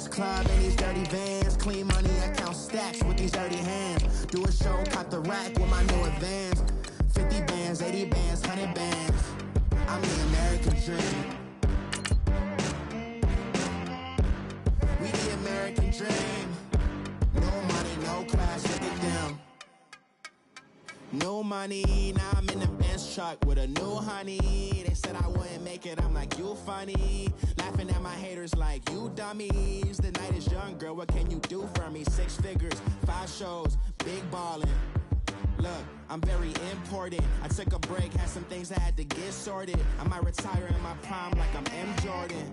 West Club in these dirty vans. Clean money, I count stacks with these dirty hands. Do a show, cop the rack with my new advance. 50 bands, 80 bands, 100 bands. I'm the American dream. We the American dream. No money, no class, look at them. No money, now I'm in the Benz truck with a new honey. They said I wouldn't make it, I'm like, you funny. Laughing at my haters like, you dummies. The night is young, girl, what can you do for me? 6 figures, 5 shows, big ballin'. Look, I'm very important. I took a break, had some things I had to get sorted. I might retire in my prime like I'm M. Jordan.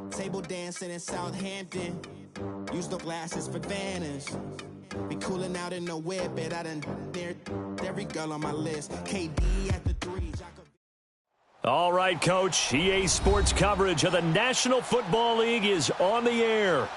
Table dancing in Southampton. Use the glasses for Vanish. Be cooling out in the whip, but I done near every girl on my list. KD at the 3. All right, Coach. EA Sports coverage of the National Football League is on the air.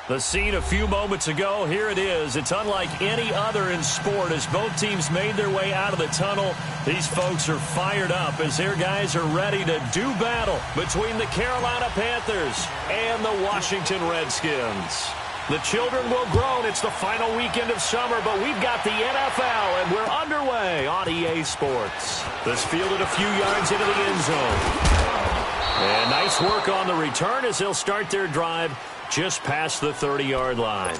The scene a few moments ago, here it is. It's unlike any other in sport as both teams made their way out of the tunnel. These folks are fired up as their guys are ready to do battle between the Carolina Panthers and the Washington Redskins. The children will groan. It's the final weekend of summer, but we've got the NFL, and we're underway on EA Sports. This fielded a few yards into the end zone. And nice work on the return as they'll start their drive just past the 30-yard line.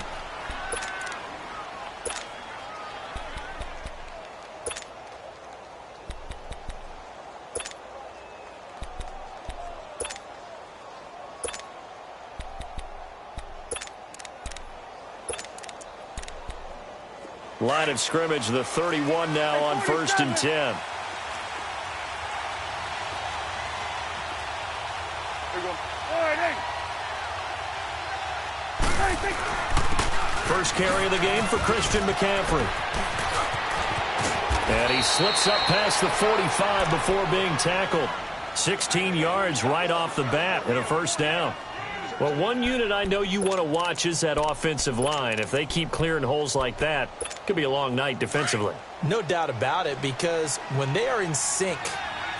Line of scrimmage, the 31 now on 1st and 10. First carry of the game for Christian McCaffrey. And he slips up past the 45 before being tackled. 16 yards right off the bat and a first down. Well, one unit I know you want to watch is that offensive line. If they keep clearing holes like that, it could be a long night defensively. No doubt about it, because when they are in sync,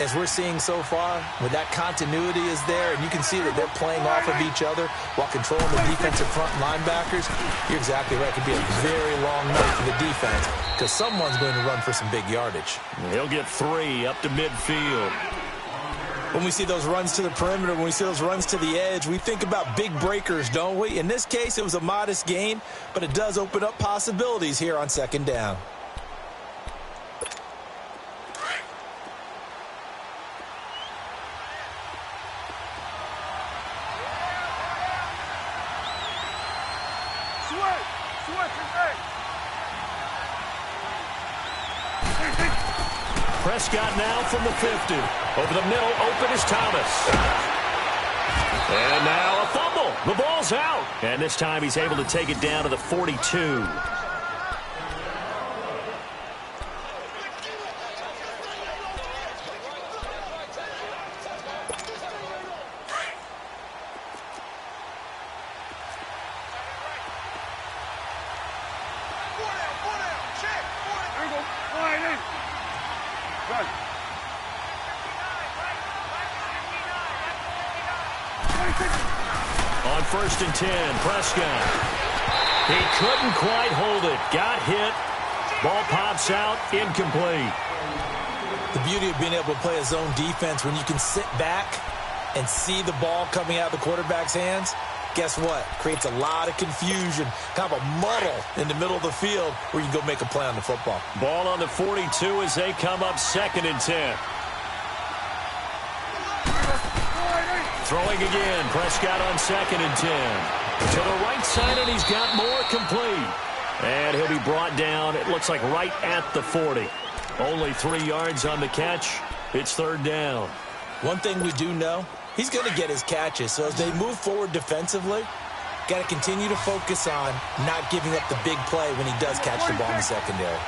as we're seeing so far, when that continuity is there, and you can see that they're playing off of each other while controlling the defensive front linebackers, you're exactly right. It could be a very long night for the defense because someone's going to run for some big yardage. He'll get 3 up to midfield. When we see those runs to the perimeter, when we see those runs to the edge, we think about big breakers, don't we? In this case, it was a modest gain, but it does open up possibilities here on 2nd down. Prescott now from the 50. Over the middle, open is Thomas. And now a fumble. The ball's out. And this time he's able to take it down to the 42. On 1st and 10, Prescott. He couldn't quite hold it. Got hit. Ball pops out. Incomplete. The beauty of being able to play a zone defense when you can sit back and see the ball coming out of the quarterback's hands, guess what? Creates a lot of confusion, kind of a muddle in the middle of the field where you can go make a play on the football. Ball on the 42 as they come up 2nd and 10. Throwing again, Prescott on 2nd and 10. To the right side, and he's got more complete. And he'll be brought down, it looks like right at the 40. Only 3 yards on the catch. It's 3rd down. One thing we do know, he's going to get his catches. So as they move forward defensively, got to continue to focus on not giving up the big play when he does catch the ball in the secondary.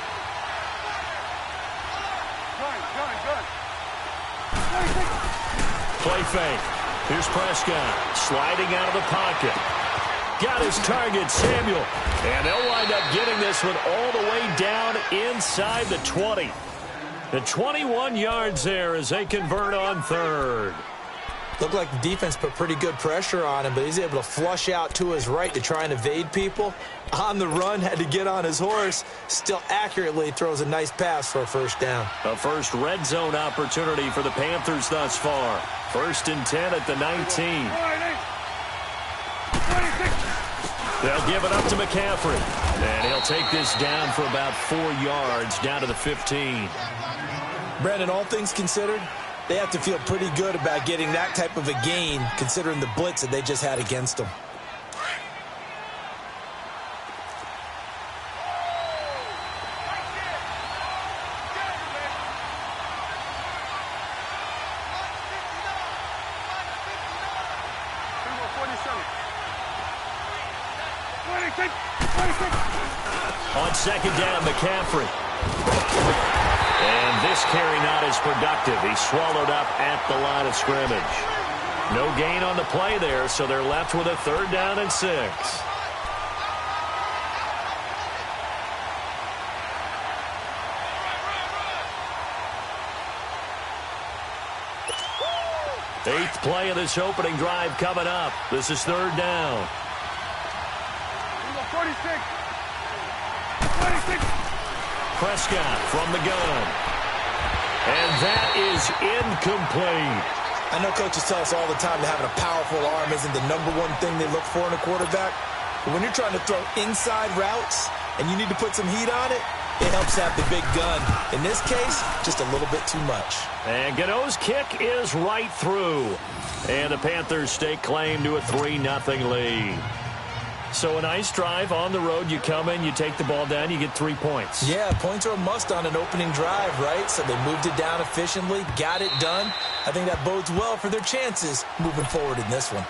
Play fake. Here's Prescott sliding out of the pocket. Got his target, Samuel. And they'll wind up getting this one all the way down inside the 20. The 21 yards there as they convert on 3rd. Looked like the defense put pretty good pressure on him, but he's able to flush out to his right to try and evade people. On the run, had to get on his horse. Still accurately throws a nice pass for a first down. A first red zone opportunity for the Panthers thus far. 1st and 10 at the 19. They'll give it up to McCaffrey. And he'll take this down for about 4 yards, down to the 15. Brandon, all things considered, they have to feel pretty good about getting that type of a gain, considering the blitz that they just had against them. On 2nd down, McCaffrey. And this carry not as productive. He's swallowed up at the line of scrimmage. No gain on the play there, so they're left with a 3rd down and 6. Eighth play of this opening drive coming up. This is 3rd down. 46. Prescott from the gun. And that is incomplete. I know coaches tell us all the time that having a powerful arm isn't the #1 thing they look for in a quarterback. But when you're trying to throw inside routes and you need to put some heat on it, it helps have the big gun. In this case, just a little bit too much. And Gano's kick is right through. And the Panthers stake claim to a 3-0 lead. So a nice drive on the road. You come in, you take the ball down, you get 3 points. Yeah, points are a must on an opening drive, right? So they moved it down efficiently, got it done. I think that bodes well for their chances moving forward in this one.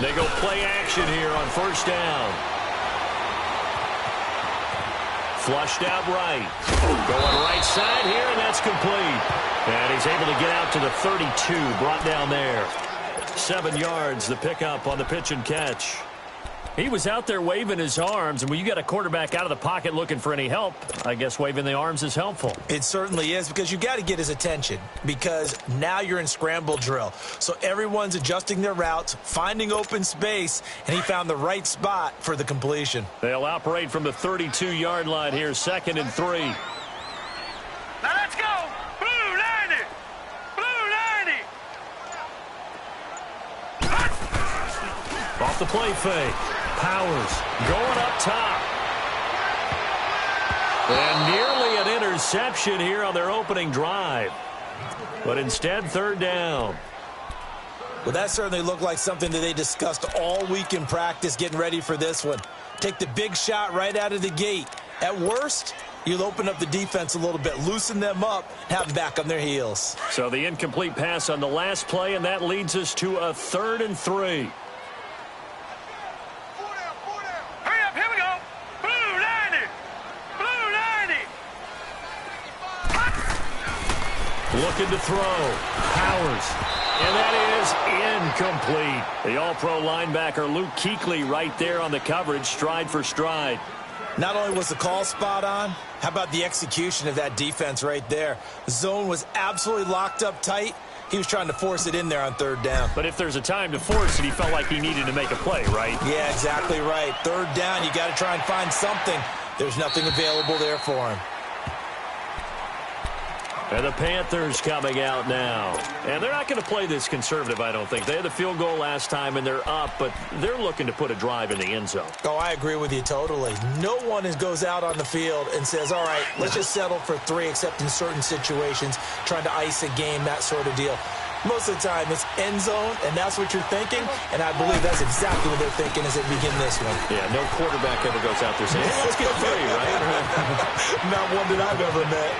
They go play action here on 1st down. Flushed out right. Going right side here, and that's complete. And he's able to get out to the 32, brought down there. 7 yards, the pickup on the pitch and catch. He was out there waving his arms, and when you got a quarterback out of the pocket looking for any help, I guess waving the arms is helpful. It certainly is, because you got to get his attention, because now you're in scramble drill. So everyone's adjusting their routes, finding open space, and he found the right spot for the completion. They'll operate from the 32-yard line here, 2nd and 3. Now let's go. Blue 90. Blue 90. Off the play fake. Powers going up top. And nearly an interception here on their opening drive. But instead, 3rd down. Well, that certainly looked like something that they discussed all week in practice getting ready for this one. Take the big shot right out of the gate. At worst, you'll open up the defense a little bit, loosen them up, have them back on their heels. So the incomplete pass on the last play, and that leads us to a 3rd and 3. Looking to throw. Powers. And that is incomplete. The all-pro linebacker Luke Kuechly right there on the coverage, stride for stride. Not only was the call spot on, how about the execution of that defense right there? The zone was absolutely locked up tight. He was trying to force it in there on 3rd down. But if there's a time to force it, he felt like he needed to make a play, right? Yeah, exactly right. 3rd down, you got to try and find something. There's nothing available there for him. And the Panthers coming out now. And they're not going to play this conservative, I don't think. They had the field goal last time, and they're up, but they're looking to put a drive in the end zone. Oh, I agree with you totally. No one goes out on the field and says, all right, let's just settle for 3, except in certain situations, trying to ice a game, that sort of deal. Most of the time, it's end zone, and that's what you're thinking, and I believe that's exactly what they're thinking as they begin this one. Yeah, no quarterback ever goes out there saying, hey, let's get 3, right? Not one that I've ever met.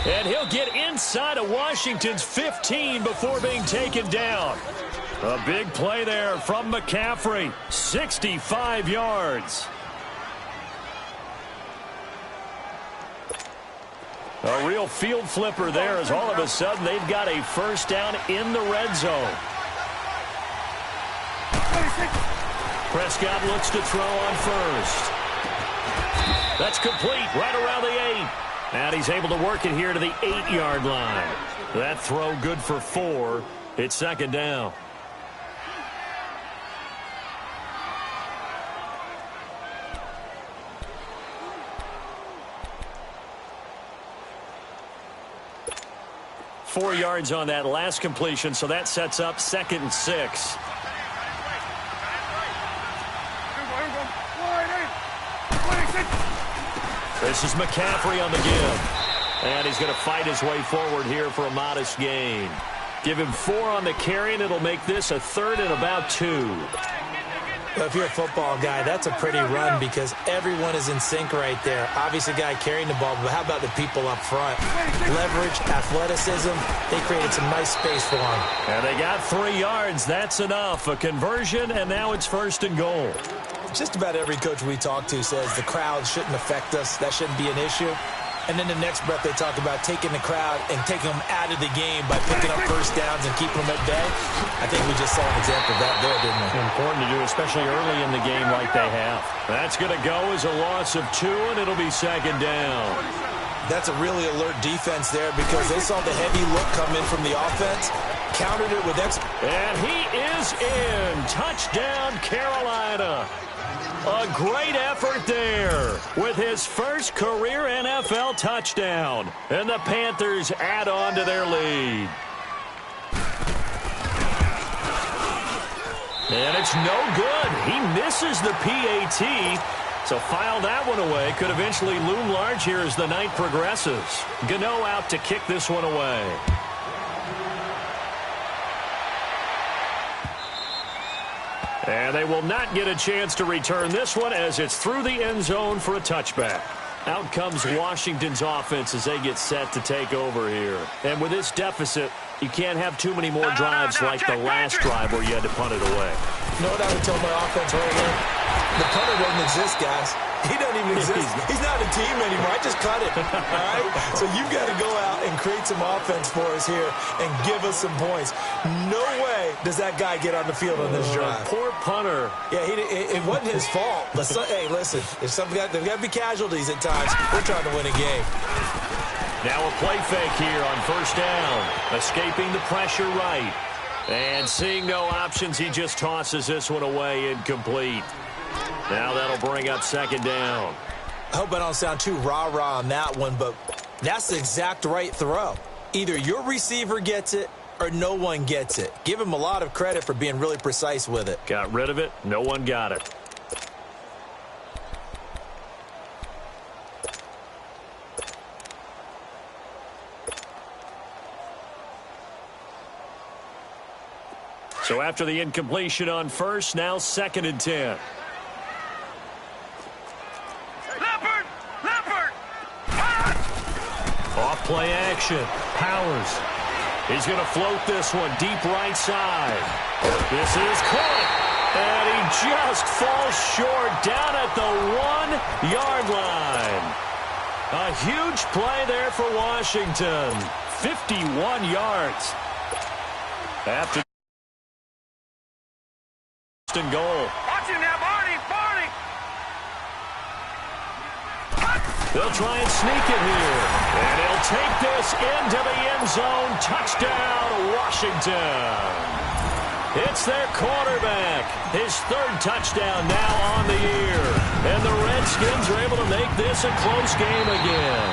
And he'll get inside of Washington's 15 before being taken down. A big play there from McCaffrey, 65 yards. A real field flipper there as all of a sudden they've got a first down in the red zone. Prescott looks to throw on first. That's complete right around the 8. And he's able to work it here to the 8-yard line. That throw good for 4. It's second down. Four yards on that last completion, so that sets up 2nd and 6. This is McCaffrey on the give. And he's going to fight his way forward here for a modest gain. Give him 4 on the carry, and it'll make this a 3rd and about 2. Well, if you're a football guy, that's a pretty run because everyone is in sync right there. Obviously, a guy carrying the ball, but how about the people up front? Leverage, athleticism, they created some nice space for him. And they got 3 yards. That's enough. A conversion, and now it's 1st and goal. Just about every coach we talk to says the crowd shouldn't affect us. That shouldn't be an issue. And then the next breath they talk about taking the crowd and taking them out of the game by picking up first downs and keeping them at bay. I think we just saw an example of that there, didn't we? Important to do, especially early in the game like they have. That's going to go as a loss of 2, and it'll be 2nd down. That's a really alert defense there because they saw the heavy look come in from the offense, countered it with And he is in. Touchdown, Carolina. A great effort there with his first career NFL touchdown. And the Panthers add on to their lead. And it's no good. He misses the PAT. So file that one away. Could eventually loom large here as the night progresses. Gano out to kick this one away. And they will not get a chance to return this one as it's through the end zone for a touchback. Out comes Washington's offense as they get set to take over here. And with this deficit, you can't have too many more drives like the last drive where you had to punt it away. You know what I would tell my offense right now? The punter doesn't exist, guys. He doesn't even exist. He's not a team anymore. I just cut it. All right? So you've got to go out and create some offense for us here and give us some points. No way does that guy get on the field on this drive. Poor punter. Yeah, it wasn't his fault. Hey, listen, there's got to be casualties at times. We're trying to win a game. Now a play fake here on first down. Escaping the pressure right. And seeing no options, he just tosses this one away incomplete. Now that'll bring up 2nd down. I hope I don't sound too rah-rah on that one, but that's the exact right throw. Either your receiver gets it or no one gets it. Give him a lot of credit for being really precise with it. Got rid of it. No one got it. So after the incompletion on first, now 2nd and 10. Off play action. Powers. He's going to float this one deep right side. This is caught. And he just falls short down at the 1-yard line. A huge play there for Washington. 51 yards. After goal. Watch him now, Barney. They'll try and sneak it here. And he'll take this into the end zone. Touchdown, Washington. It's their quarterback. His 3rd touchdown now on the year. And the Redskins are able to make this a close game again.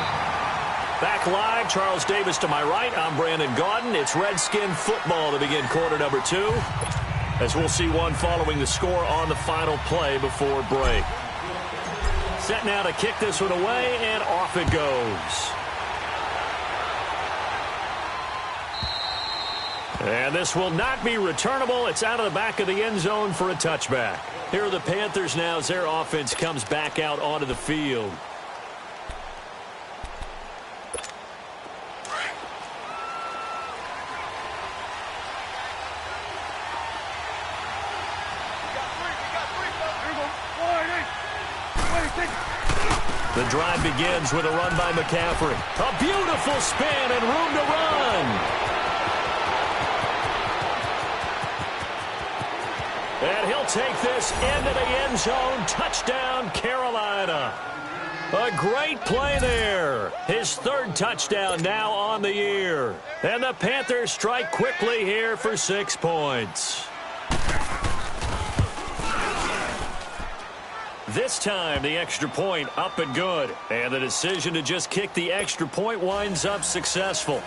Back live, Charles Davis to my right. I'm Brandon Gaudin. It's Redskin football to begin quarter number 2. As we'll see one following the score on the final play before break. Set now to kick this one away, and off it goes. And this will not be returnable. It's out of the back of the end zone for a touchback. Here are the Panthers now as their offense comes back out onto the field. The drive begins with a run by McCaffrey. A beautiful spin and room to run. And he'll take this into the end zone. Touchdown, Carolina. A great play there. His third touchdown now on the year. And the Panthers strike quickly here for 6 points. This time, the extra point up and good. And the decision to just kick the extra point winds up successful.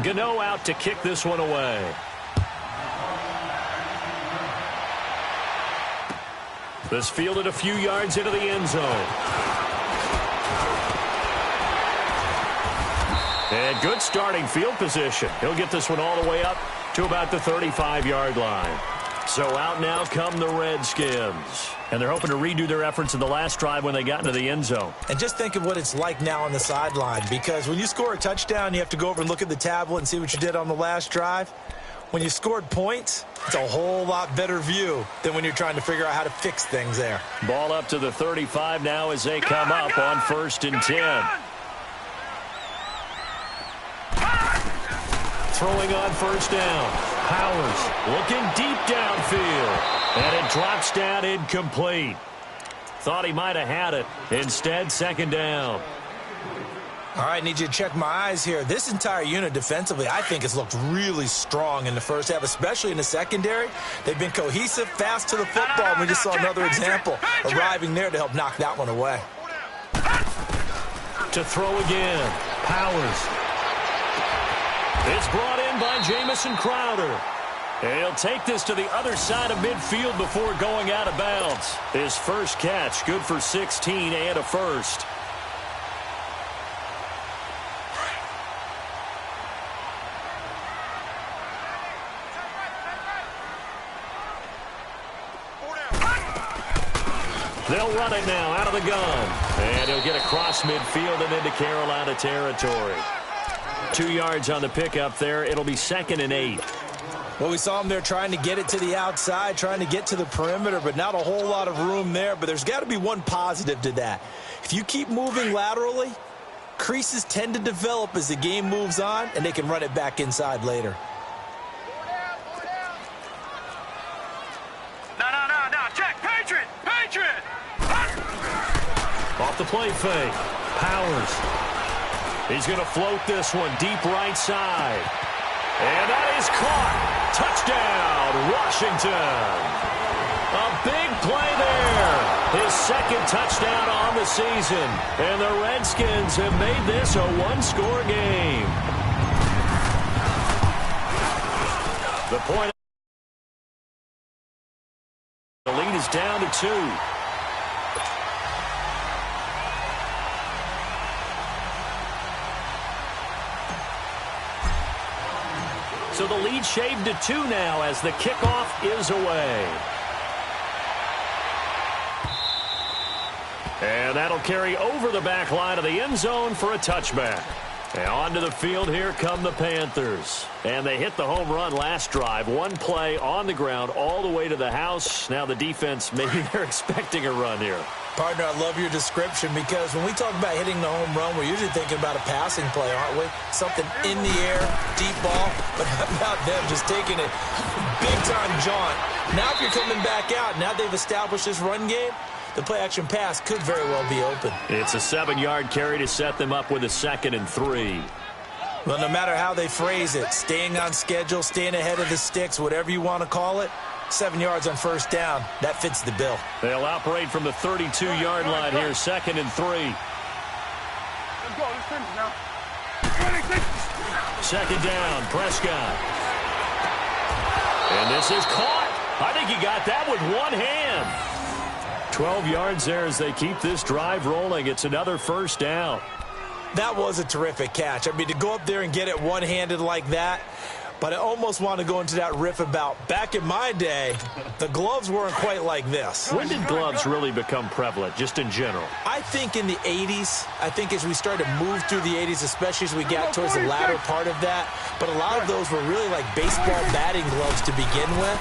Gano out to kick this one away. This fielded a few yards into the end zone. And good starting field position. He'll get this one all the way up to about the 35-yard line. So out now come the Redskins. And they're hoping to redo their efforts in the last drive when they got into the end zone. And just think of what it's like now on the sideline, because when you score a touchdown, you have to go over and look at the tablet and see what you did on the last drive. When you scored points, it's a whole lot better view than when you're trying to figure out how to fix things there. Ball up to the 35 now as they come up on 1st and 10. Throwing on 1st down. Powers looking deep downfield. And it drops down incomplete. Thought he might have had it. Instead, 2nd down. All right, need you to check my eyes here. This entire unit defensively, I think, has looked really strong in the first half, especially in the secondary. They've been cohesive, fast to the football, and we just saw another example arriving there to help knock that one away. To throw again. Powers. It's brought in by Jamison Crowder. And he'll take this to the other side of midfield before going out of bounds. His first catch, good for 16 and a first. They'll run it now out of the gun. And he'll get across midfield and into Carolina territory. 2 yards on the pickup there. It'll be 2nd and 8. Well, we saw him there trying to get it to the outside, trying to get to the perimeter, but not a whole lot of room there. But there's got to be one positive to that. If you keep moving laterally, creases tend to develop as the game moves on, and they can run it back inside later. No. Check. Patriot. Off the play fake. Powers. He's going to float this one deep right side. And that is caught. Touchdown, Washington. A big play there. His 2nd touchdown on the season. And the Redskins have made this a one-score game. The point. The lead is down to 2. So the lead shaved to 2 now as the kickoff is away. And that'll carry over the back line of the end zone for a touchback. And onto the field, here come the Panthers. And they hit the home run last drive. One play on the ground all the way to the house. Now the defense, maybe they're expecting a run here. Partner, I love your description, because when we talk about hitting the home run, we're usually thinking about a passing play, aren't we? Something in the air, deep ball, but how about them just taking it big-time jaunt. Now if you're coming back out, now they've established this run game, the play-action pass could very well be open. It's a 7-yard carry to set them up with a 2nd and 3. Well, no matter how they phrase it, staying on schedule, staying ahead of the sticks, whatever you want to call it, 7 yards on 1st down, that fits the bill. They'll operate from the 32-yard line here, 2nd and 3. Let's go. Let's finish now. 2nd down, Prescott. And this is caught. I think he got that with one hand. 12 yards there as they keep this drive rolling. It's another 1st down. That was a terrific catch. I mean, to go up there and get it one-handed like that, but I almost want to go into that riff about back in my day, the gloves weren't quite like this. When did gloves really become prevalent, just in general? I think in the 80s. I think as we started to move through the 80s, especially as we got towards the latter part of that. But a lot of those were really like baseball batting gloves to begin with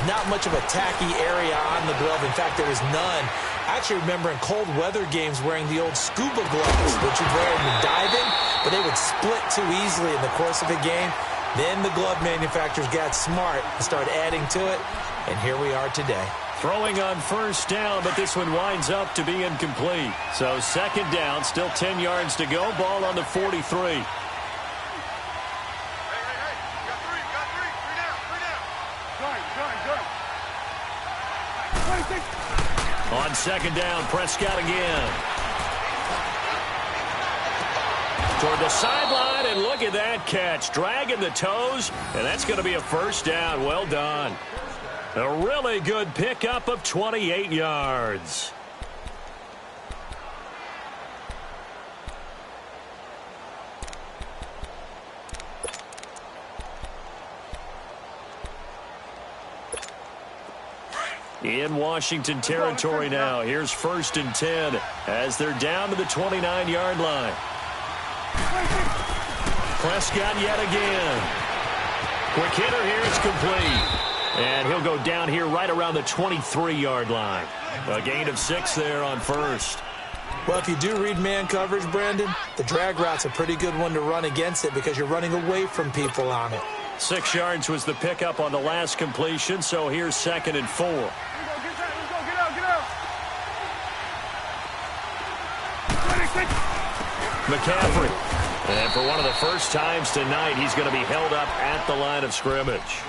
not much of a tacky area on the glove. In fact, there was none. I actually remember in cold weather games wearing the old scuba gloves, which you'd wear in diving, but they would split too easily in the course of a game. Then the glove manufacturers got smart and started adding to it, and here we are today. Throwing on first down, but this one winds up to be incomplete. So second down, still 10 yards to go. Ball on the 43. Hey, got three down. Good. 26. On second down, Prescott again. Toward the sideline, and look at that catch. Dragging the toes, and that's going to be a first down. Well done. A really good pickup of 28 yards. In Washington territory now. Here's 1st and 10 as they're down to the 29-yard line. Prescott yet again. Quick hitter here. It's complete. And he'll go down here right around the 23-yard line. A gain of 6 there on first. Well, if you do read man coverage, Brandon, the drag route's a pretty good one to run against it because you're running away from people on it. 6 yards was the pickup on the last completion, so here's 2nd and 4. Let's go, get out. 26. McCaffrey. And for one of the first times tonight, he's going to be held up at the line of scrimmage.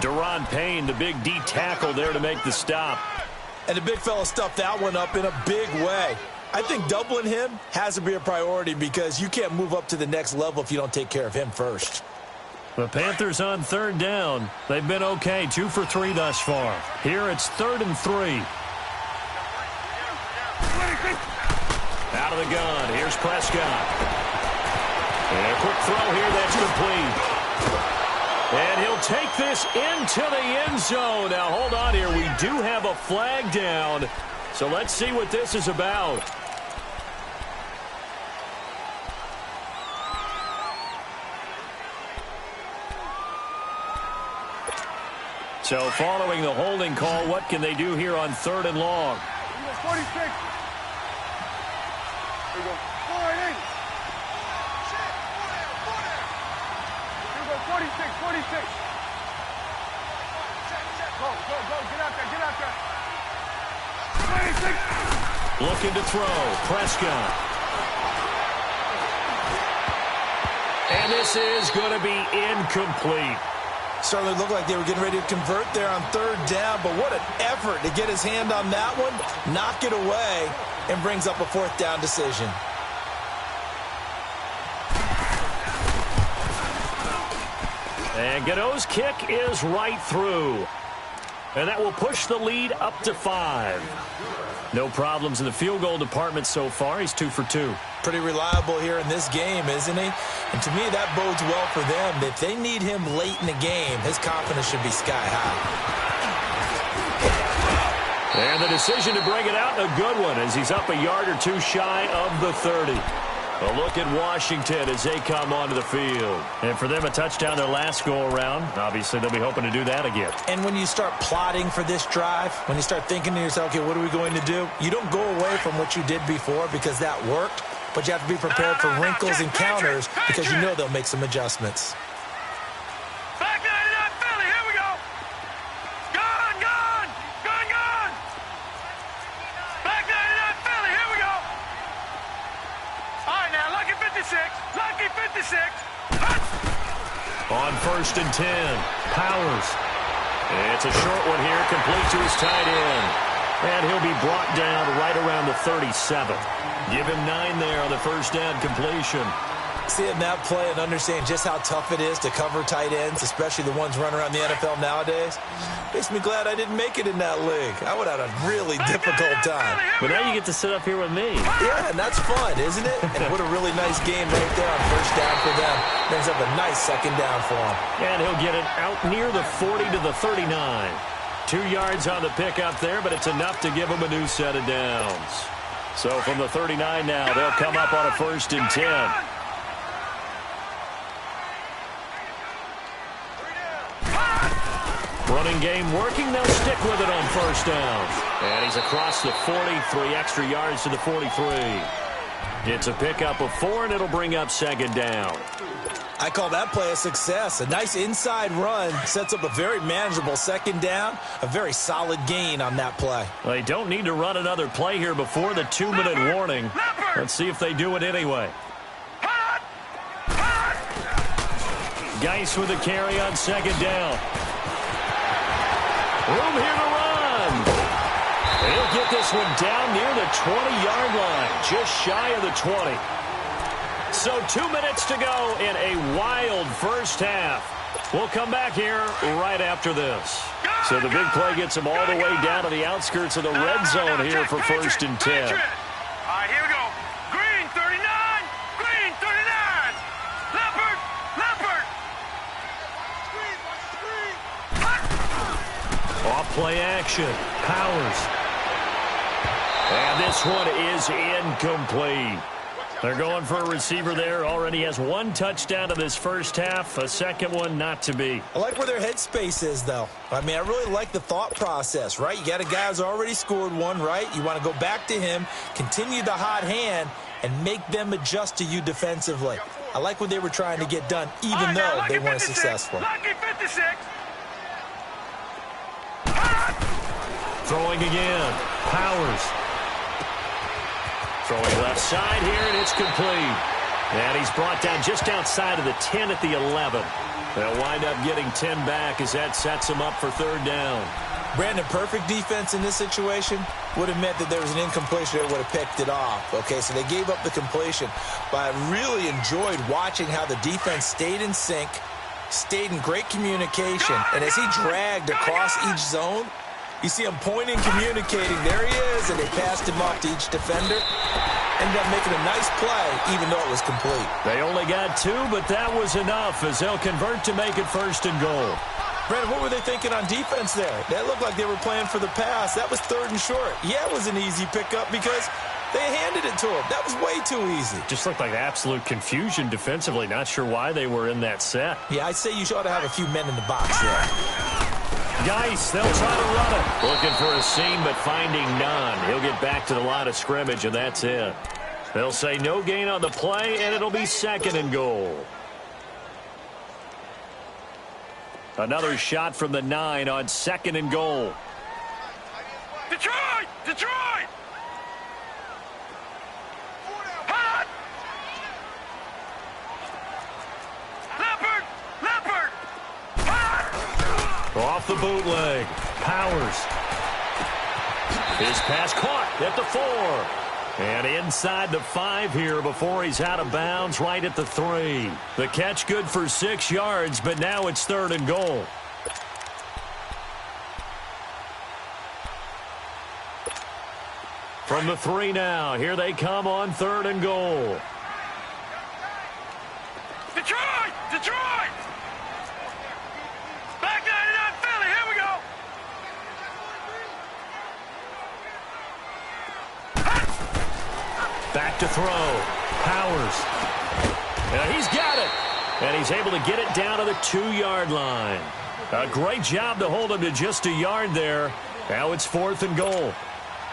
Deron Payne, the big D tackle there to make the stop. And the big fella stuffed that one up in a big way. I think doubling him has to be a priority because you can't move up to the next level if you don't take care of him first. The Panthers on 3rd down. They've been okay, 2 for 3 thus far. Here it's 3rd and 3. Out of the gun. Here's Prescott. And a quick throw here that's complete. And he'll take this into the end zone. Now, hold on here. We do have a flag down. So let's see what this is about. So following the holding call, what can they do here on 3rd and long? 46. Here we go. 48. Here we go. 46. Go. Get out there. 26. Looking to throw. Prescott. And this is going to be incomplete. Certainly looked like they were getting ready to convert there on 3rd down, but what an effort to get his hand on that one, knock it away, and brings up a 4th down decision. And Godot's kick is right through. And that will push the lead up to 5. No problems in the field goal department so far. He's 2 for 2. Pretty reliable here in this game, isn't he? And to me, that bodes well for them. If they need him late in the game, his confidence should be sky high. And the decision to bring it out, a good one, as he's up a yard or 2 shy of the 30. A look at Washington as they come onto the field. And for them, a touchdown their last go-around. Obviously, they'll be hoping to do that again. And when you start plotting for this drive, when you start thinking to yourself, okay, what are we going to do? You don't go away from what you did before because that worked. But you have to be prepared for wrinkles and counters because you know they'll make some adjustments. Back 99 Philly, here we go. Gone. Back 99 Philly, here we go. All right, now, lucky 56. On 1st and 10, Powers. It's a short one here, complete to his tight end. And he'll be brought down right around the 37. Give him 9 there on the 1st down completion. seeing that play and understanding just how tough it is to cover tight ends, especially the ones running around the NFL nowadays. Makes me glad I didn't make it in that league. I would have had a really difficult time. But now you get to sit up here with me. Yeah, and that's fun, isn't it? And what a really nice game right there on first down for them. Brings up a nice second down for him. And he'll get it out near the 40 to the 39. 2 yards on the pickup there, but it's enough to give him a new set of downs. So from the 39 now, they'll come up on a 1st and 10. Running game working. They'll stick with it on first down. And he's across the 40, 3 extra yards to the 43. It's a pickup of 4, and it'll bring up 2nd down. I call that play a success. A nice inside run sets up a very manageable 2nd down. A very solid gain on that play. Well, they don't need to run another play here before the 2-minute warning. Let's see if they do it anyway. Geis with a carry on 2nd down. Room here to run. He'll get this one down near the 20-yard line, just shy of the 20. So 2 minutes to go in a wild first half. We'll come back here right after this. So the big play gets them all the way down to the outskirts of the red zone here for 1st and 10. All right, here we go. Green 39. Green 39. Leopard. Leopard. Off play action. Powers. And this one is incomplete. They're going for a receiver there. Already has 1 touchdown in this first half. A second one not to be. I like where their headspace is, though. I mean, I really like the thought process, right? You got a guy who's already scored 1, right? You want to go back to him, continue the hot hand, and make them adjust to you defensively. I like what they were trying to get done, even though they weren't successful. Lucky 56. Throwing again. Powers. Throwing left side here, and it's complete. And he's brought down just outside of the 10 at the 11. They'll wind up getting 10 back as that sets him up for 3rd down. Brandon, perfect defense in this situation would have meant that there was an incompletion that would have picked it off. Okay, so they gave up the completion. But I really enjoyed watching how the defense stayed in sync, stayed in great communication. And as he dragged across each zone, you see him pointing, communicating. There he is, and they passed him off to each defender. Ended up making a nice play, even though it was complete. They only got 2, but that was enough as they'll convert to make it 1st and goal. Brandon, what were they thinking on defense there? That looked like they were playing for the pass. That was 3rd and short. Yeah, it was an easy pickup because they handed it to him. That was way too easy. Just looked like absolute confusion defensively. Not sure why they were in that set. Yeah, I'd say you ought to have a few men in the box there. Geis, they'll try to run it. Looking for a seam, but finding none. He'll get back to the line of scrimmage, and that's it. They'll say no gain on the play, and it'll be 2nd and goal. Another shot from the 9 on 2nd and goal. Detroit! Detroit! Hot! Leopard! Leopard! Hot! Off the bootleg. Powers. His pass caught at the 4. And inside the 5 here before he's out of bounds right at the 3. The catch good for 6 yards, but now it's 3rd and goal. From the 3 now, here they come on 3rd and goal. Detroit! Detroit! Back 99 Philly, here we go! Back to throw. Powers. And he's got it. And he's able to get it down to the 2-yard line. A great job to hold him to just a yard there. Now it's 4th and goal.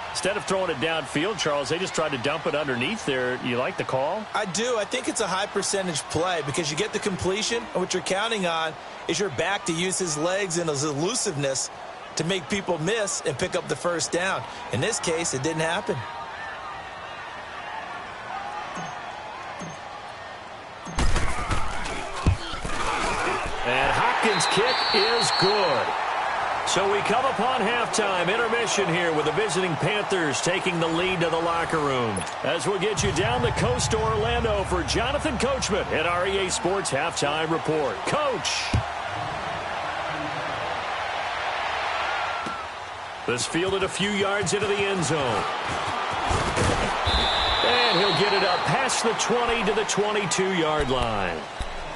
Instead of throwing it downfield, Charles, they just tried to dump it underneath there. You like the call? I do. I think it's a high percentage play because you get the completion, and what you're counting on is your back to use his legs and his elusiveness to make people miss and pick up the 1st down. In this case, it didn't happen. And Hopkins' kick is good. So we come upon halftime, intermission here with the visiting Panthers taking the lead to the locker room. As we'll get you down the coast to Orlando for Jonathan Coachman at our EA Sports Halftime Report. Coach! This fielded a few yards into the end zone. And he'll get it up past the 20 to the 22-yard line.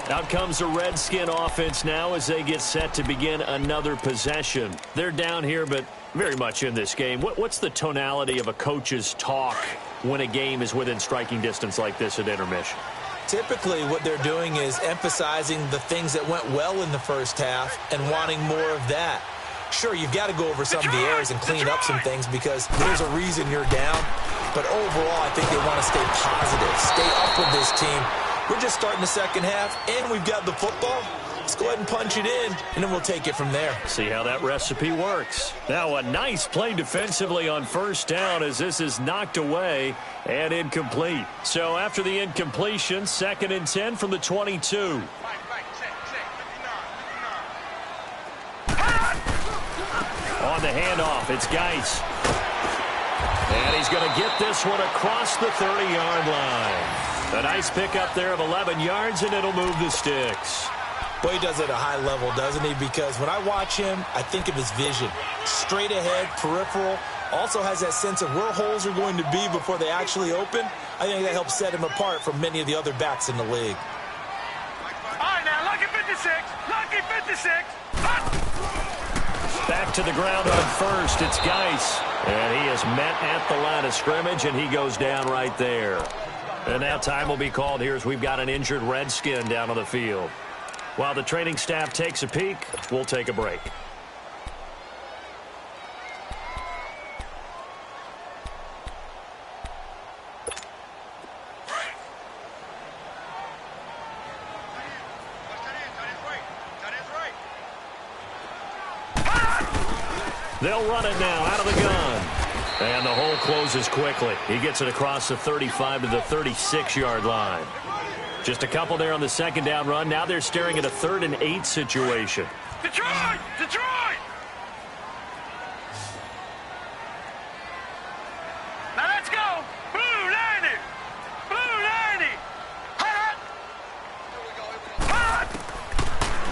Out comes the Redskin offense now as they get set to begin another possession. They're down here, but very much in this game. What's the tonality of a coach's talk when a game is within striking distance like this at intermission? Typically, what they're doing is emphasizing the things that went well in the first half and wanting more of that. Sure, you've got to go over some of the errors and clean up some things because there's a reason you're down. But overall, I think they want to stay positive, stay up with this team. We're just starting the second half, and we've got the football. Let's go ahead and punch it in, and then we'll take it from there. See how that recipe works. Now, a nice play defensively on first down as this is knocked away and incomplete. So after the incompletion, 2nd and 10 from the 22. On the handoff, it's Geis. And he's going to get this one across the 30-yard line. A nice pickup there of 11 yards, and it'll move the sticks. Well, he does it at a high level, doesn't he? Because when I watch him, I think of his vision. Straight ahead, peripheral. Also has that sense of where holes are going to be before they actually open. I think that helps set him apart from many of the other backs in the league. All right, now, lucky 56. Lucky 56. Back to the ground on first. It's Geis. And he is met at the line of scrimmage, and he goes down right there. And now time will be called here as we've got an injured Redskin down on the field. While the training staff takes a peek, we'll take a break. They'll run it now out of the gun. And the hole closes quickly. He gets it across the 35 to the 36-yard line. Just a couple there on the second down run. Now they're staring at a 3rd and 8 situation. Detroit! Detroit! Now let's go! Blue 90! Blue 90! Hot! Hot!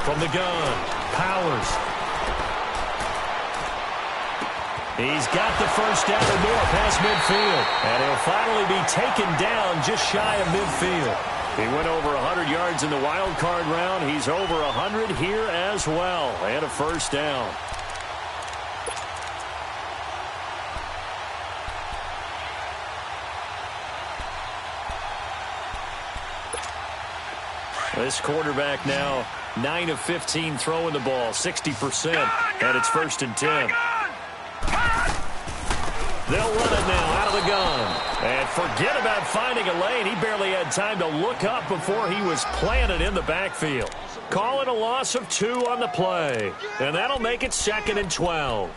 From the gun, Powers. He's got the first down or more past midfield. And he'll finally be taken down just shy of midfield. He went over 100 yards in the wild card round. He's over 100 here as well. And a first down. This quarterback now 9 of 15 throwing the ball, 60%. And it's 1st and 10. They'll run it now out of the gun. And forget about finding a lane. He barely had time to look up before he was planted in the backfield. Call it a loss of 2 on the play. And that'll make it 2nd and 12.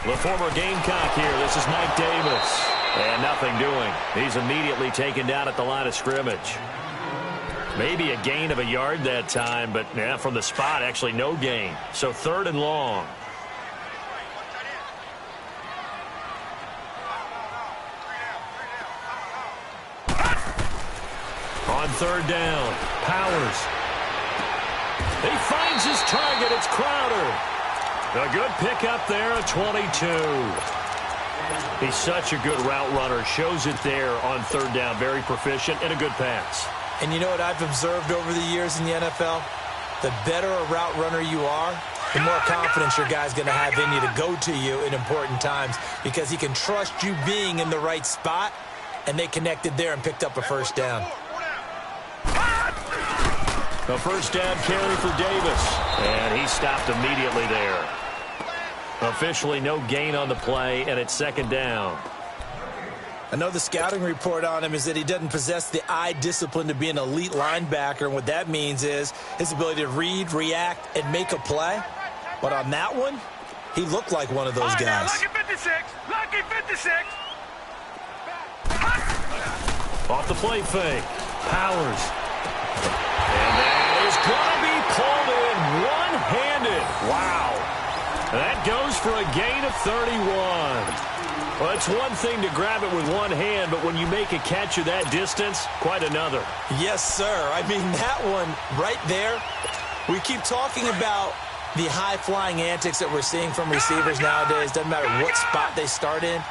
The former Gamecock here. This is Mike Davis. And nothing doing. He's immediately taken down at the line of scrimmage. Maybe a gain of a yard that time, but yeah, from the spot, actually no gain. So 3rd and long. On 3rd down, Powers. He finds his target. It's Crowder. A good pickup there at 22. He's such a good route runner. Shows it there on 3rd down. Very proficient and a good pass. And you know what I've observed over the years in the NFL? The better a route runner you are, the more confidence your guy's going to have in you to go to you in important times because he can trust you being in the right spot, and they connected there and picked up a first down. A first down carry for Davis, and he stopped immediately there. Officially no gain on the play, and it's second down. I know the scouting report on him is that he doesn't possess the eye discipline to be an elite linebacker, and what that means is his ability to read, react, and make a play. But on that one, he looked like one of those guys. Lucky 56. Lucky 56. Off the play fake. Powers. And that is going to be pulled in one-handed. Wow. That goes for a gain of 31. Well, it's one thing to grab it with one hand, but when you make a catch of that distance, quite another. Yes, sir. I mean, that one right there, we keep talking about the high-flying antics that we're seeing from receivers nowadays. Doesn't matter what spot they start in.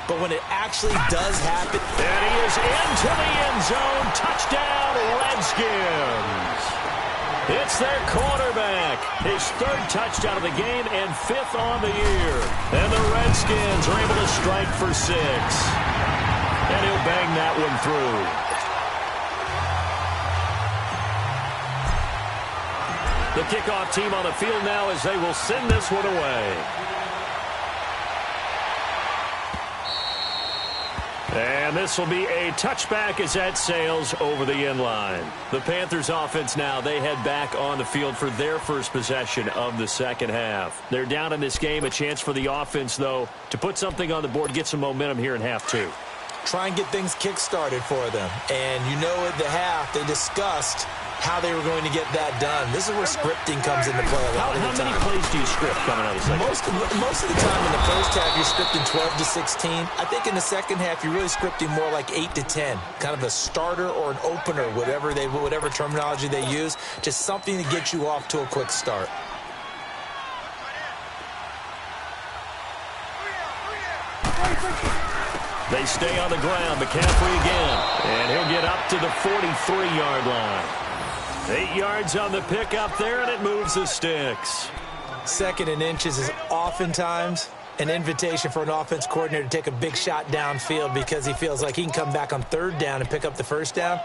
But when it actually does happen. And he is into the end zone. Touchdown, Redskins. It's their quarterback. His third touchdown of the game and fifth on the year. And the Redskins are able to strike for 6. And he'll bang that one through. The kickoff team on the field now as they will send this one away. And this will be a touchback as that sails over the end line. The Panthers offense now, they head back on the field for their first possession of the second half. They're down in this game. A chance for the offense, though, to put something on the board, get some momentum here in half 2. Try and get things kick-started for them. And you know at the half, they discussed how they were going to get that done. This is where scripting comes into play a lot of the time. How many plays do you script coming out of the second half? Most of the time in the first half, you're scripting 12 to 16. I think in the second half, you're really scripting more like 8 to 10. Kind of a starter or an opener, whatever terminology they use. Just something to get you off to a quick start. They stay on the ground. McCaffrey again. And he'll get up to the 43-yard line. 8 yards on the pickup there, and it moves the sticks. 2nd and inches is oftentimes an invitation for an offense coordinator to take a big shot downfield because he feels like he can come back on 3rd down and pick up the 1st down.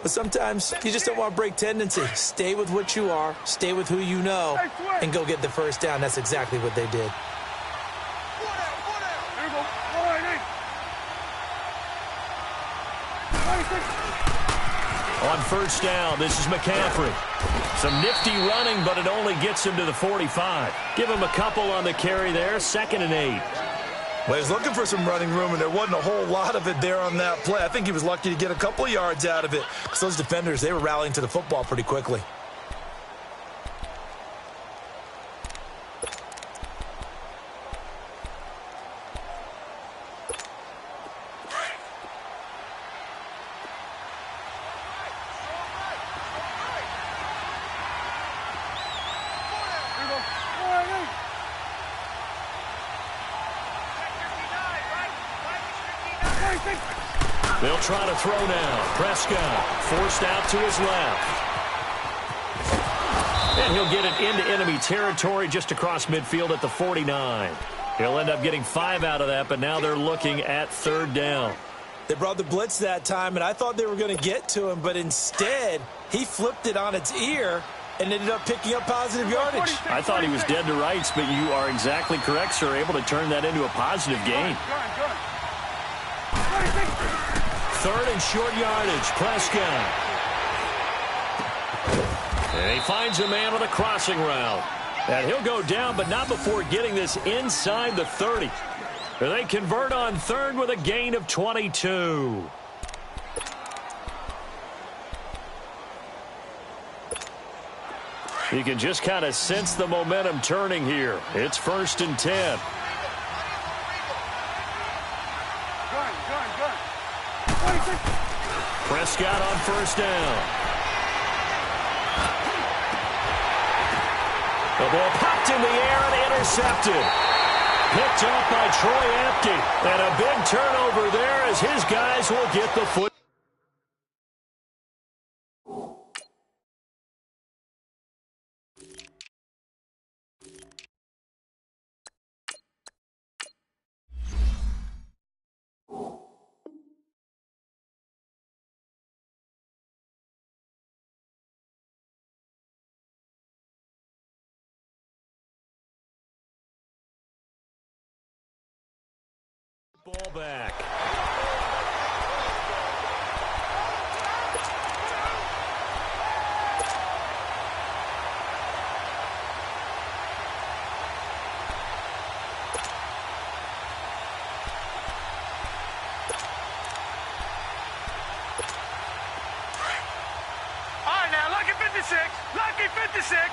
But sometimes you just don't want to break tendency. Stay with what you are, stay with who you know, and go get the 1st down. That's exactly what they did. On 1st down, this is McCaffrey. Some nifty running, but it only gets him to the 45. Give him a couple on the carry there, 2nd and 8. Well, he was looking for some running room, and there wasn't a whole lot of it there on that play. I think he was lucky to get a couple yards out of it because those defenders, they were rallying to the football pretty quickly. They'll try to throw now. Prescott forced out to his left. And he'll get it into enemy territory just across midfield at the 49. He'll end up getting 5 out of that, but now they're looking at 3rd down. They brought the blitz that time, and I thought they were going to get to him, but instead he flipped it on its ear and ended up picking up positive yardage. I thought he was dead to rights, but you are exactly correct, sir. Able to turn that into a positive gain. 3rd and short yardage. Prescott. And he finds a man on a crossing route. And he'll go down, but not before getting this inside the 30. They convert on 3rd with a gain of 22. You can just kind of sense the momentum turning here. It's 1st and 10. Prescott on 1st down. The ball popped in the air and intercepted. Picked off by Troy Apke. And a big turnover there as his guys will get the foot. Ball back. All right, now, lucky 56. Lucky 56.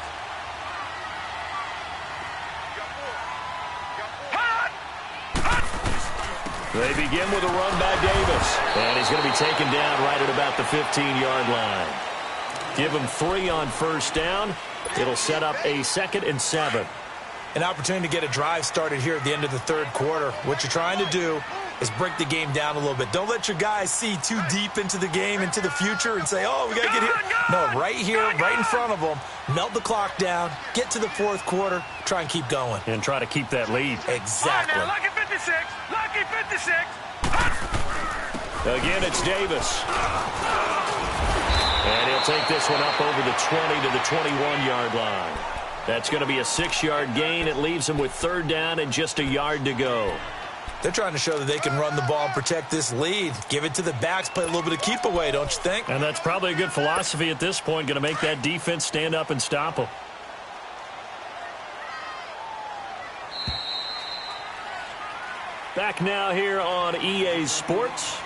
They begin with a run by Davis. And he's going to be taken down right at about the 15-yard line. Give him 3 on first down. It'll set up a 2nd and 7. An opportunity to get a drive started here at the end of the third quarter. What you're trying to do is break the game down a little bit. Don't let your guys see too deep into the game, into the future, and say, oh, we got to get here. No, right here, right in front of them. Melt the clock down, get to the fourth quarter, try and keep going. And try to keep that lead. Exactly. Right now, lucky 56. Lucky 56. Again, it's Davis. And he'll take this one up over the 20 to the 21-yard line. That's going to be a 6-yard gain. It leaves him with 3rd down and just a yard to go. They're trying to show that they can run the ball and protect this lead. Give it to the backs, play a little bit of keep away, don't you think? And that's probably a good philosophy at this point, going to make that defense stand up and stop them. Back now here on EA Sports.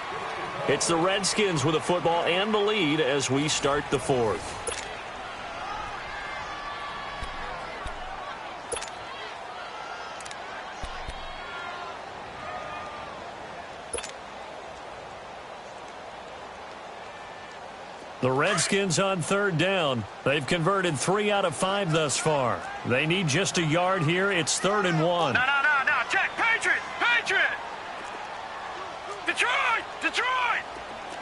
It's the Redskins with the football and the lead as we start the 4th. The Redskins on 3rd down. They've converted 3 out of 5 thus far. They need just a yard here. It's 3rd and 1. No. Check. Patriot. Patriot. Detroit. Detroit.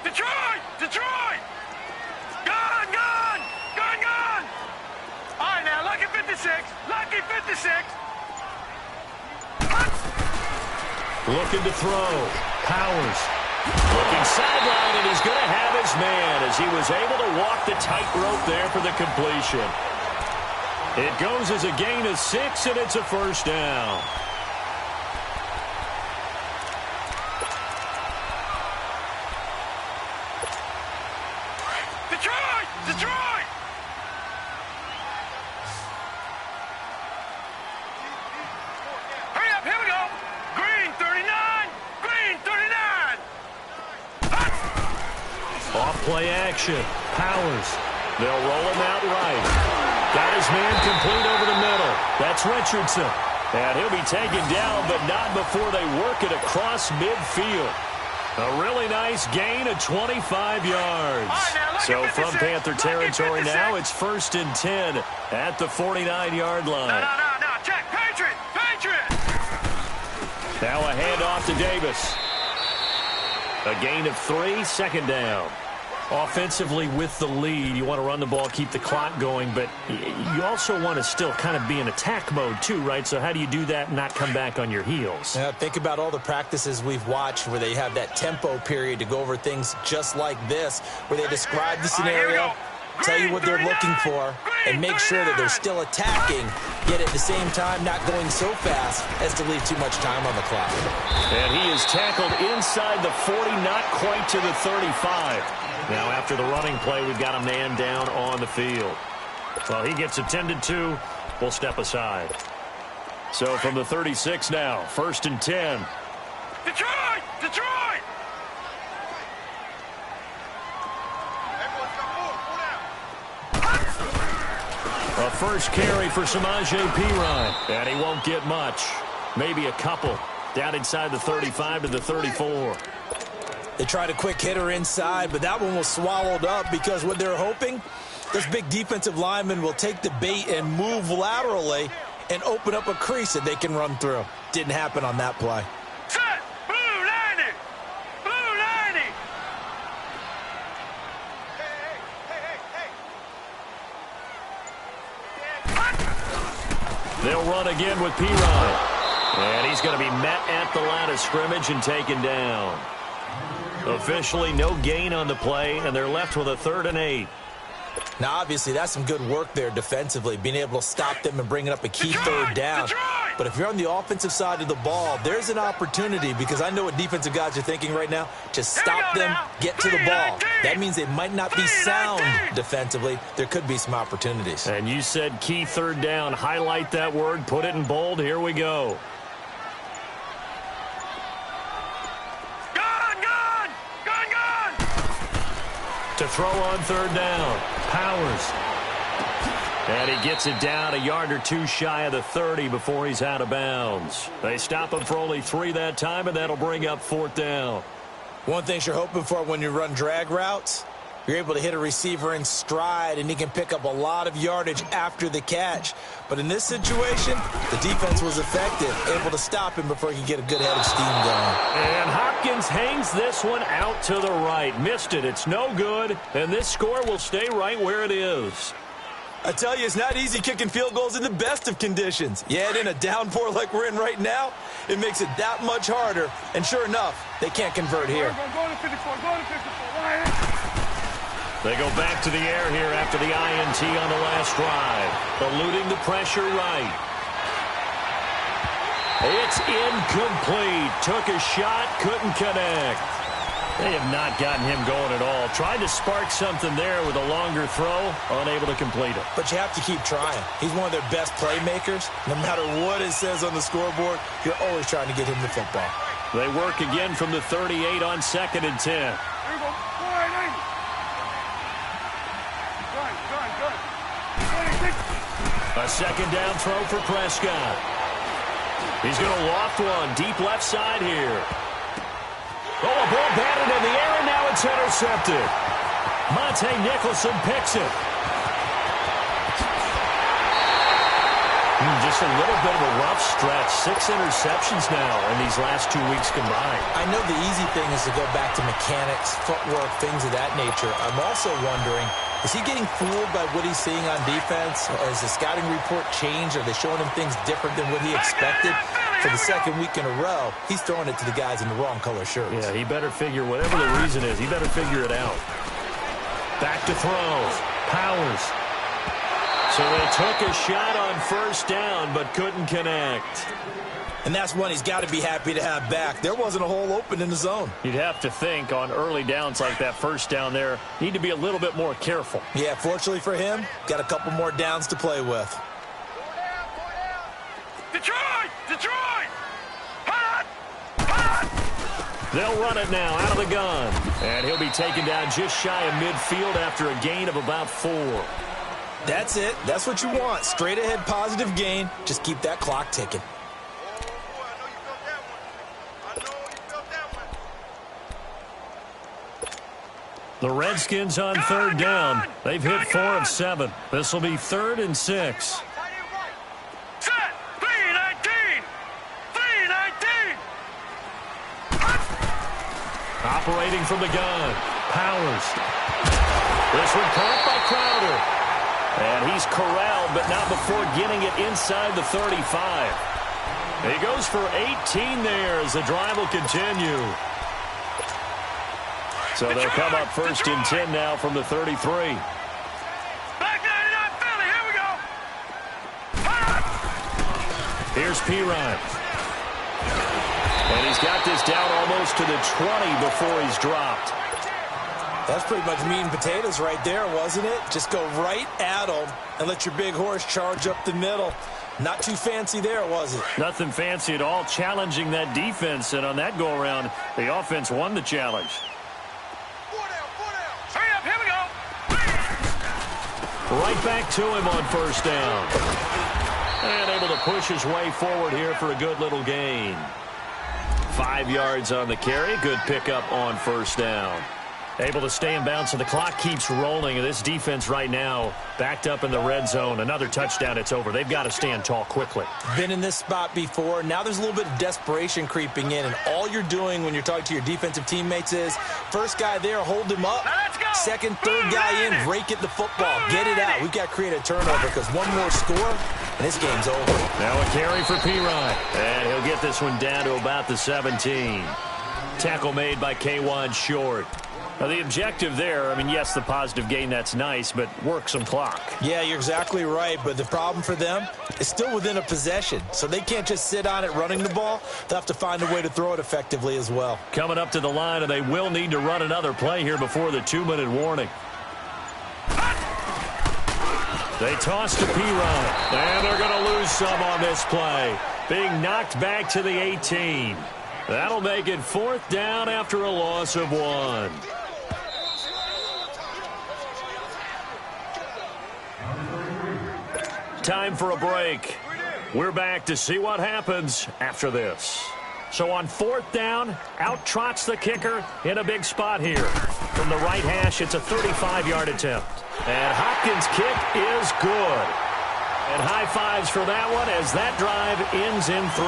Detroit. Detroit. Gone. Gone. Gone. Gone. All right, now, lucky 56. Lucky 56. Looking to throw. Powers. Looking sideline, and he's going to have his man as he was able to walk the tightrope there for the completion. It goes as a gain of 6, and it's a 1st down. Detroit! Detroit! Hurry up, here we go. Green 39. Green 39. Off-play action. Powers. They'll roll him out right. Got his man complete over the middle. That's Richardson. And he'll be taken down, but not before they work it across midfield. A really nice gain of 25 yards. So from Panther territory now, it's 1st and 10 at the 49-yard line. No. Check. Patriot. Patriot. Now a handoff to Davis. A gain of 3, 2nd down. Offensively with the lead, you want to run the ball, keep the clock going, but you also want to still kind of be in attack mode too, right? So how do you do that and not come back on your heels? Yeah, think about all the practices we've watched where they have that tempo period to go over things just like this, where they describe the scenario, tell you what they're looking for, and make sure that they're still attacking, yet at the same time not going so fast as to leave too much time on the clock. And he is tackled inside the 40, not quite to the 35. Now after the running play, we've got a man down on the field. Well, he gets attended to. We'll step aside. So from the 36 now, 1st and 10. Detroit! Detroit! A first carry for Samaje Perine. And he won't get much. Maybe a couple. Down inside the 35 to the 34. They tried a quick hitter inside, but that one was swallowed up because what they're hoping, this big defensive lineman will take the bait and move laterally and open up a crease that they can run through. Didn't happen on that play. Set! Blue 90! Blue 90! They'll run again with Perine. And he's going to be met at the line of scrimmage and taken down. Officially no gain on the play, and they're left with a 3rd and 8. Now, obviously, that's some good work there defensively, being able to stop them and bringing up a key 3rd down. Detroit! But if you're on the offensive side of the ball, there's an opportunity, because I know what defensive guys are thinking right now. Just stop them, get to the ball. That means they might not be sound defensively. There could be some opportunities. And you said key third down. Highlight that word, put it in bold. Here we go. To throw on third down. Powers. And he gets it down a yard or two shy of the 30 before he's out of bounds. They stop him for only 3 that time, and that'll bring up fourth down. One thing you're hoping for when you run drag routes, you're able to hit a receiver in stride, and he can pick up a lot of yardage after the catch. But in this situation, the defense was effective, able to stop him before he could get a good head of steam going. And Hopkins hangs this one out to the right. Missed it. It's no good, and this score will stay right where it is. I tell you, it's not easy kicking field goals in the best of conditions. Yet in a downpour like we're in right now, it makes it that much harder. And sure enough, they can't convert here. Go to 54, go to 54. They go back to the air here after the INT on the last drive. Eluding the pressure right. It's incomplete. Took a shot, couldn't connect. They have not gotten him going at all. Tried to spark something there with a longer throw, unable to complete it. But you have to keep trying. He's one of their best playmakers. No matter what it says on the scoreboard, you're always trying to get him the football. They work again from the 38 on 2nd and 10. There you go. A second down throw for Prescott. He's going to loft one deep left side here. Oh, a ball batted in the air, and now it's intercepted. Monte Nicholson picks it. Just a little bit of a rough stretch. 6 interceptions now in these last 2 weeks combined. I know the easy thing is to go back to mechanics, footwork, things of that nature. I'm also wondering, is he getting fooled by what he's seeing on defense? Has the scouting report changed? Are they showing him things different than what he expected? For the second week in a row, he's throwing it to the guys in the wrong color shirts. Yeah, he better figure, whatever the reason is, he better figure it out. Back to throw. Powers. So they took a shot on first down, but couldn't connect. And that's one he's got to be happy to have back. There wasn't a hole open in the zone. You'd have to think on early downs like that first down there, need to be a little bit more careful. Yeah, fortunately for him, got a couple more downs to play with. Detroit! Detroit! Hot! Hot! They'll run it now out of the gun. And he'll be taken down just shy of midfield after a gain of about 4. That's it. That's what you want. Straight ahead positive gain. Just keep that clock ticking. The Redskins on third down. They've hit 4 of 7. This will be 3rd and 6. Set! 3-19! 3-19! Operating from the gun. Powers. This one caught by Crowder. And he's corralled, but not before getting it inside the 35. He goes for 18 there as the drive will continue. So they'll come up 1st and 10 now from the 33. Back 99 Philly, here we go! Here's Pirine. And he's got this down almost to the 20 before he's dropped. That's pretty much meat and potatoes right there, wasn't it? Just go right at them and let your big horse charge up the middle. Not too fancy there, was it? Nothing fancy at all, challenging that defense. And on that go-around, the offense won the challenge. Hurry up, here we go! Right back to him on first down. And able to push his way forward here for a good little gain. 5 yards on the carry. Good pickup on first down. Able to stay in bounds, so the clock keeps rolling. And this defense right now backed up in the red zone. Another touchdown, it's over. They've got to stand tall quickly. Been in this spot before. Now there's a little bit of desperation creeping in. And all you're doing when you're talking to your defensive teammates is, first guy there, hold him up. Let's go. Second, third guy in, rake it the football. Get it out. We've got to create a turnover because one more score, and this game's over. Now a carry for Pirine. And he'll get this one down to about the 17. Tackle made by K'Wan Short. Now, the objective there, I mean, yes, the positive gain, that's nice, but work some clock. Yeah, you're exactly right, but the problem for them is still within a possession, so they can't just sit on it running the ball. They'll have to find a way to throw it effectively as well. Coming up to the line, and they will need to run another play here before the 2-minute warning. They toss to P-Ryan, and they're going to lose some on this play. Being knocked back to the 18. That'll make it 4th down after a loss of 1. Time for a break. We're back to see what happens after this. So on 4th down, out trots the kicker in a big spot here. From the right hash, it's a 35-yard attempt. And Hopkins' kick is good. And high fives for that one as that drive ends in 3.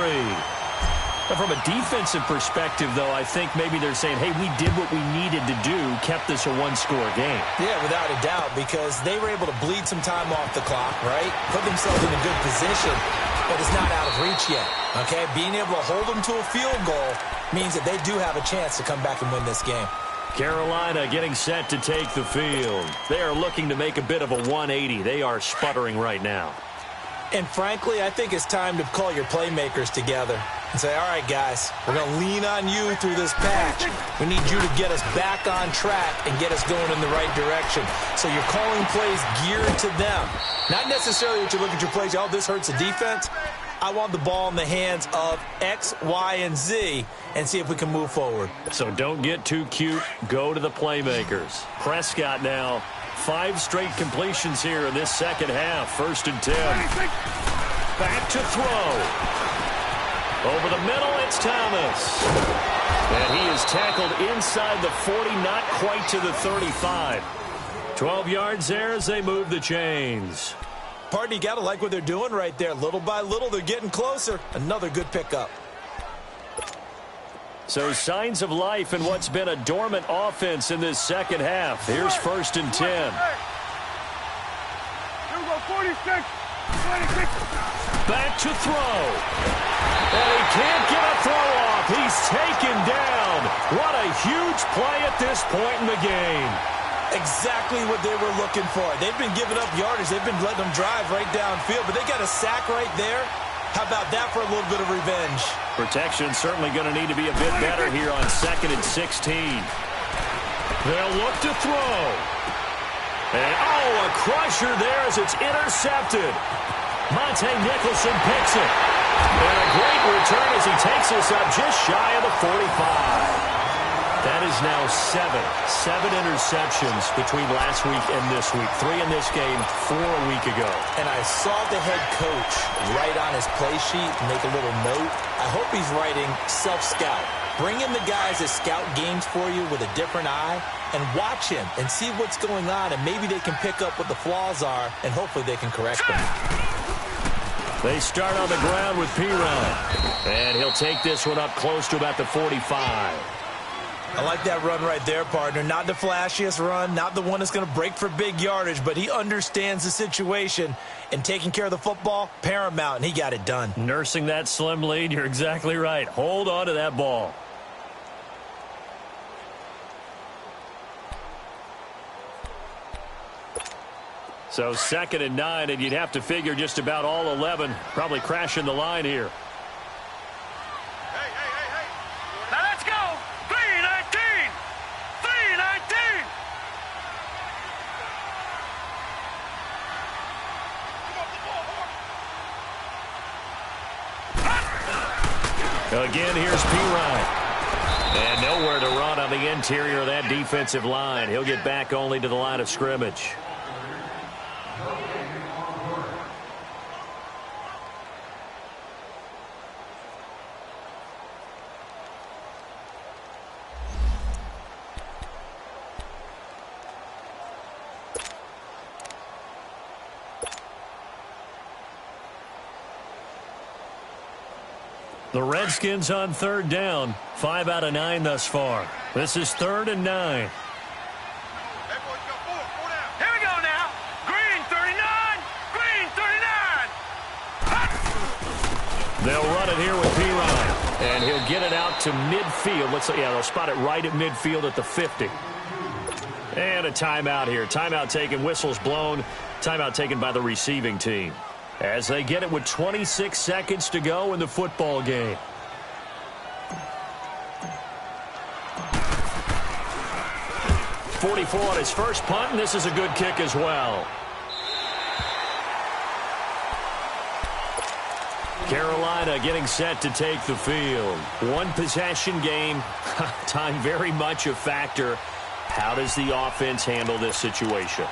But from a defensive perspective, though, I think maybe they're saying, hey, we did what we needed to do, kept this a 1-score game. Yeah, without a doubt, because they were able to bleed some time off the clock, right? Put themselves in a good position, but it's not out of reach yet, okay? Being able to hold them to a field goal means that they do have a chance to come back and win this game. Carolina getting set to take the field. They are looking to make a bit of a 180. They are sputtering right now. And frankly, I think it's time to call your playmakers together and say, all right, guys, we're going to lean on you through this patch. We need you to get us back on track and get us going in the right direction. So you're calling plays geared to them. Not necessarily that you look at your plays, oh, this hurts the defense. I want the ball in the hands of X, Y, and Z and see if we can move forward. So don't get too cute. Go to the playmakers. Prescott now. 5 straight completions here in this second half. 1st and 10. Back to throw. Over the middle, it's Thomas. And he is tackled inside the 40, not quite to the 35. 12 yards there as they move the chains. Pardon, you got to like what they're doing right there. Little by little, they're getting closer. Another good pickup. So signs of life in what's been a dormant offense in this second half. Here's 1st and 10. Here we go, 46. 26. Back to throw. And he can't get a throw off. He's taken down. What a huge play at this point in the game. Exactly what they were looking for. They've been giving up yardage. They've been letting them drive right downfield, but they got a sack right there. How about that for a little bit of revenge? Protection certainly going to need to be a bit better here on 2nd and 16. They'll look to throw. And, a crusher there as it's intercepted. Monte Nicholson picks it. And a great return as he takes us up just shy of the 45. That is now 7 interceptions between last week and this week. 3 in this game, 4 a week ago. And I saw the head coach write on his play sheet, make a little note. I hope he's writing self-scout. Bring in the guys that scout games for you with a different eye and watch him and see what's going on, and maybe they can pick up what the flaws are, and hopefully they can correct them. They start on the ground with P-Ryan. And he'll take this one up close to about the 45. I like that run right there, partner. Not the flashiest run, not the one that's going to break for big yardage, but he understands the situation, and taking care of the football, paramount, and he got it done. Nursing that slim lead, you're exactly right. Hold on to that ball. So 2nd and 9, and you'd have to figure just about all 11 probably crashing the line here. Now let's go. 3-19. 3-19. Again, here's P-Ryan. And nowhere to run on the interior of that defensive line. He'll get back only to the line of scrimmage. The Redskins on 3rd down. 5 out of 9 thus far. This is 3rd and 9. Here we go now. Green 39. Green 39. They'll run it here with P-Ryan. And he'll get it out to midfield. They'll spot it right at midfield at the 50. And a timeout here. Timeout taken, whistles blown. Timeout taken by the receiving team. As they get it with 26 seconds to go in the football game. .44 on his first punt, and this is a good kick as well. Carolina getting set to take the field. One possession game. Time very much a factor. How does the offense handle this situation?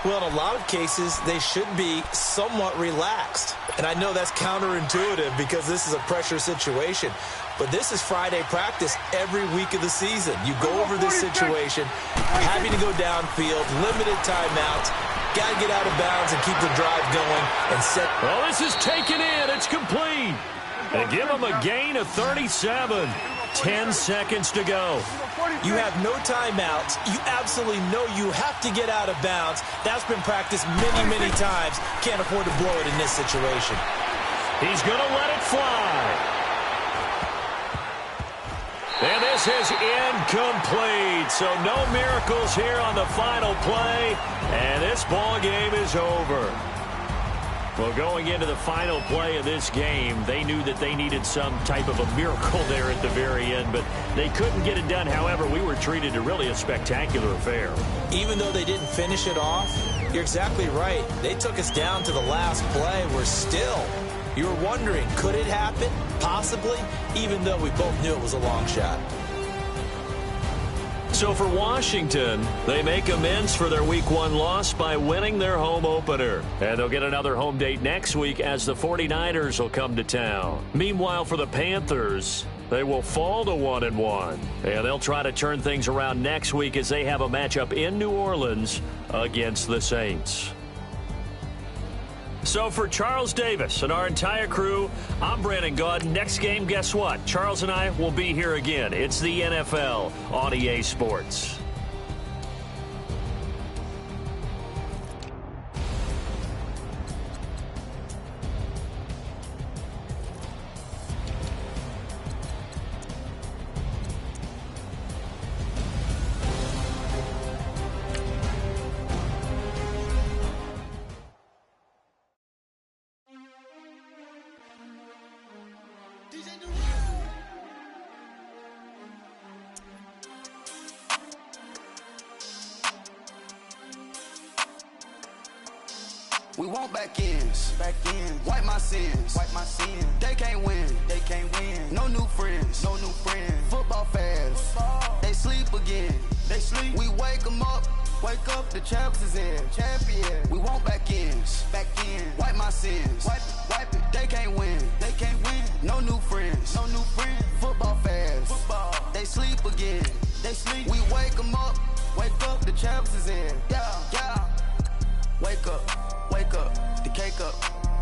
Well, in a lot of cases, they should be somewhat relaxed. And I know that's counterintuitive because this is a pressure situation. But this is Friday practice every week of the season. You go over this situation, having to go downfield, limited timeouts, got to get out of bounds and keep the drive going and set. Well, this is taken in. It's complete. They give them a gain of 37. 10 seconds to go. You have no timeouts. You absolutely know you have to get out of bounds. That's been practiced many, many times. Can't afford to blow it in this situation. He's going to let it fly. And this is incomplete. So no miracles here on the final play. And this ball game is over. Well, going into the final play of this game, they knew that they needed some type of a miracle there at the very end, but they couldn't get it done. However, we were treated to really a spectacular affair. Even though they didn't finish it off, you're exactly right. They took us down to the last play. We're still, you were wondering, could it happen? Possibly, even though we both knew it was a long shot. So for Washington, they make amends for their Week 1 loss by winning their home opener. And they'll get another home date next week as the 49ers will come to town. Meanwhile, for the Panthers, they will fall to 1-1. And they'll try to turn things around next week as they have a matchup in New Orleans against the Saints. So for Charles Davis and our entire crew, I'm Brandon Gaudin. Next game, guess what? Charles and I will be here again. It's the NFL on EA Sports. We want back ends. Wipe my sins. They can't win. No new friends. Football fans. They sleep again. We wake them up. Wake up, the champs is in. We want back ends. Wipe my sins. Wipe it. They can't win. No new friends. Football fans. They sleep again. We wake them up. Wake up, the champs is in. Yeah. Wake up, the cake up,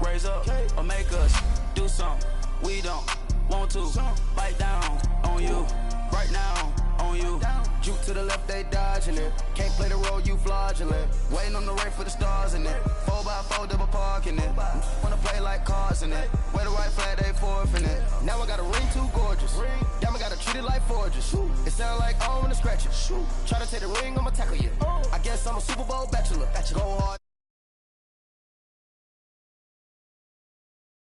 raise up, or make us do something we don't want to. Bite down on you, right now on you. Juke to the left, they dodging it. Can't play the role, you fraudulent. Waiting on the right for the stars in it. 4x4 double parking it. Wanna play like cars in it. Wear the right flag, they forfeit it. Now I got a ring too gorgeous. Damn, I gotta treat it like forges. It sound like I wanna scratch it. Try to take the ring, I'ma tackle you. I guess I'm a Super Bowl bachelor. Go hard.